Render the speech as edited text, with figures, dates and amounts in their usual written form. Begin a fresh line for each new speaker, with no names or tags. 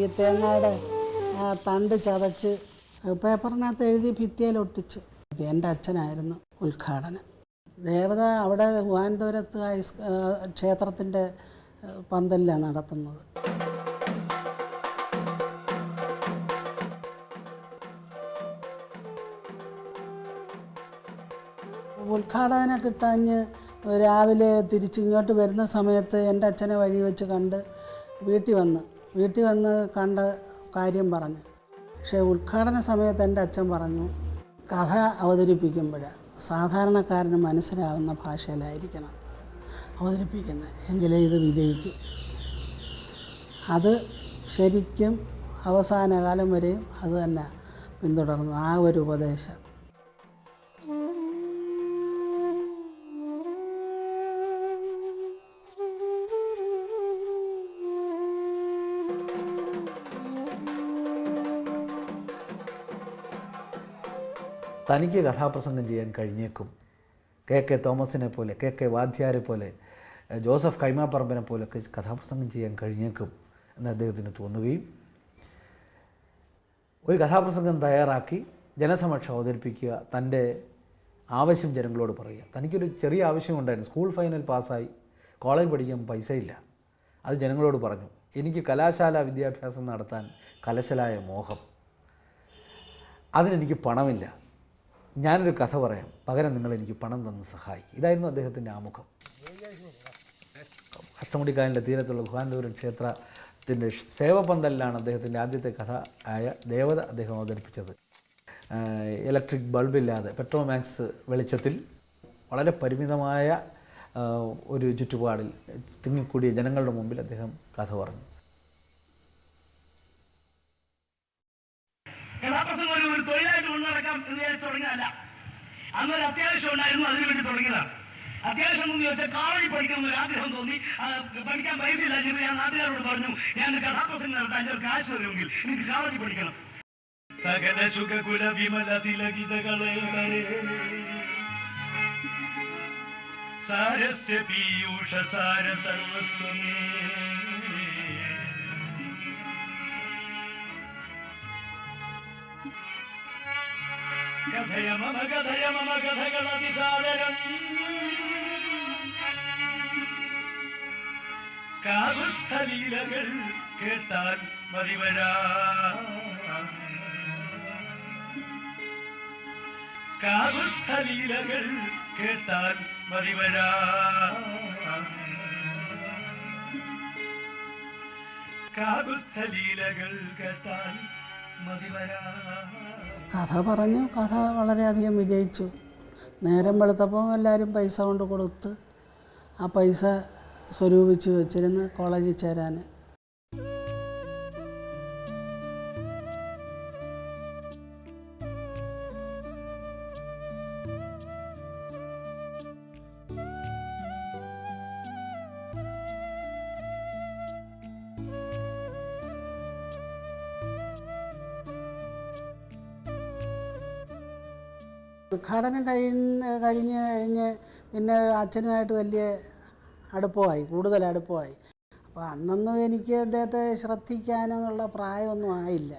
ഈ തേങ്ങയുടെ തണ്ട് ചതച്ച് പേപ്പറിനകത്ത് എഴുതി ഭിത്തിയിലൊട്ടിച്ചു. എൻ്റെ അച്ഛനായിരുന്നു ഉദ്ഘാടനം. ദേവത അവിടെ ഗുഹാന്തപുരത്ത് ക്ഷേത്രത്തിൻ്റെ പന്തലിലാണ് നടത്തുന്നത്. ഉദ്ഘാടനം കിട്ടാഞ്ഞ് രാവിലെ തിരിച്ചിങ്ങോട്ട് വരുന്ന സമയത്ത് എൻ്റെ അച്ഛനെ വഴി വെച്ച് കണ്ട് വീട്ടിൽ വന്ന് കണ്ട കാര്യം പറഞ്ഞു. പക്ഷേ ഉദ്ഘാടന സമയത്ത് എൻ്റെ അച്ഛൻ പറഞ്ഞു, കഥ അവതരിപ്പിക്കുമ്പോൾ സാധാരണക്കാരന് മനസ്സിലാവുന്ന ഭാഷയിലായിരിക്കണം അവതരിപ്പിക്കുന്നത്, എങ്കിലേ ഇത് വിജയിക്കും. അത് ശരിക്കും അവസാന കാലം വരെയും അത് തന്നെ പിന്തുടർന്നു ആ ഒരു ഉപദേശം.
തനിക്ക് കഥാപ്രസംഗം ചെയ്യാൻ കഴിഞ്ഞേക്കും, കെ തോമസിനെ പോലെ, കെ വാദ്യാരെ പോലെ, ജോസഫ് കൈമാപ്പറമ്പിനെ പോലൊക്കെ കഥാപ്രസംഗം ചെയ്യാൻ കഴിഞ്ഞേക്കും എന്ന് അദ്ദേഹത്തിന് തോന്നുകയും ഒരു കഥാപ്രസംഗം തയ്യാറാക്കി ജനസമക്ഷം അവതരിപ്പിക്കുക, തൻ്റെ ആവശ്യം ജനങ്ങളോട് പറയുക. തനിക്കൊരു ചെറിയ ആവശ്യമുണ്ടായിരുന്നു. സ്കൂൾ ഫൈനൽ പാസ്സായി, കോളേജ് പഠിക്കാൻ പൈസയില്ല. അത് ജനങ്ങളോട് പറഞ്ഞു. എനിക്ക് കലാശാല വിദ്യാഭ്യാസം നടത്താൻ കലശലായ മോഹം, അതിനെനിക്ക് പണമില്ല, ഞാനൊരു കഥ പറയാം, പകരം നിങ്ങളെനിക്ക് പണം തന്ന് സഹായിക്കും. ഇതായിരുന്നു അദ്ദേഹത്തിൻ്റെ ആമുഖം. അഷ്ടമുടിക്കായലിൻ്റെ തീരത്തുള്ള ഗുഹാന്തപുരം ക്ഷേത്രത്തിൻ്റെ സേവപന്തലിലാണ് അദ്ദേഹത്തിൻ്റെ ആദ്യത്തെ കഥ ആയ ദേവത അദ്ദേഹം അവതരിപ്പിച്ചത്. ഇലക്ട്രിക് ബൾബില്ലാതെ പെട്രോമാക്സ് വെളിച്ചത്തിൽ വളരെ പരിമിതമായ ഒരു ചുറ്റുപാടിൽ തിങ്ങിക്കൂടിയ ജനങ്ങളുടെ മുമ്പിൽ അദ്ദേഹം കഥ പറഞ്ഞു.
ഒരു തൊഴിലായിട്ട് കൊണ്ടുനടക്കാം എന്ന് വിചാരിച്ച് തുടങ്ങിയതല്ല. അന്നൊരു അത്യാവശ്യം ഉണ്ടായിരുന്നു, അതിനുവേണ്ടി തുടങ്ങിയതാണ്. അത്യാവശ്യം എന്ന് ചോദിച്ചാൽ കോളേജിൽ പഠിക്കണം എന്നൊരു ആഗ്രഹം തോന്നി. പഠിക്കാൻ പൈസ ഇല്ല. ഞാൻ നാട്ടുകാരോട് പറഞ്ഞു, ഞാൻ കഥാപ്രസംഗം നടത്താൻ എൻ്റെ കാശ് വരുമെങ്കിൽ എനിക്ക് കോളേജിൽ പഠിക്കണം. സകല സുഖകുല വിമല തിലകിതകളെ സാരസ്യ പീയൂഷ സാര സർവസ്വമേ കഥയ മമ കഥകളതിസാദരം കാകുസ്ഥലീലകൾ കേട്ടാൽ മതിവരാ കാകുസ്ഥലീലകൾ കേട്ടാൽ മതിവരാ കാകുസ്ഥലീലകൾ കേട്ടാൽ മതിവരാ.
കഥ പറഞ്ഞു. കഥ വളരെയധികം വിജയിച്ചു. നേരം വെളുത്തപ്പോൾ എല്ലാവരും പൈസ കൊണ്ട് കൊടുത്ത് ആ പൈസ സ്വരൂപിച്ച് വെച്ചിരുന്ന് കോളേജിൽ ചേരാൻ. ഉദ്ഘാടനം കഴിഞ്ഞ് പിന്നെ അച്ഛനുമായിട്ട് വലിയ കൂടുതൽ അടുപ്പമായി. അപ്പോൾ അന്നൊന്നും എനിക്ക് അദ്ദേഹത്തെ ശ്രദ്ധിക്കാനെന്നുള്ള പ്രായമൊന്നും ആയില്ല.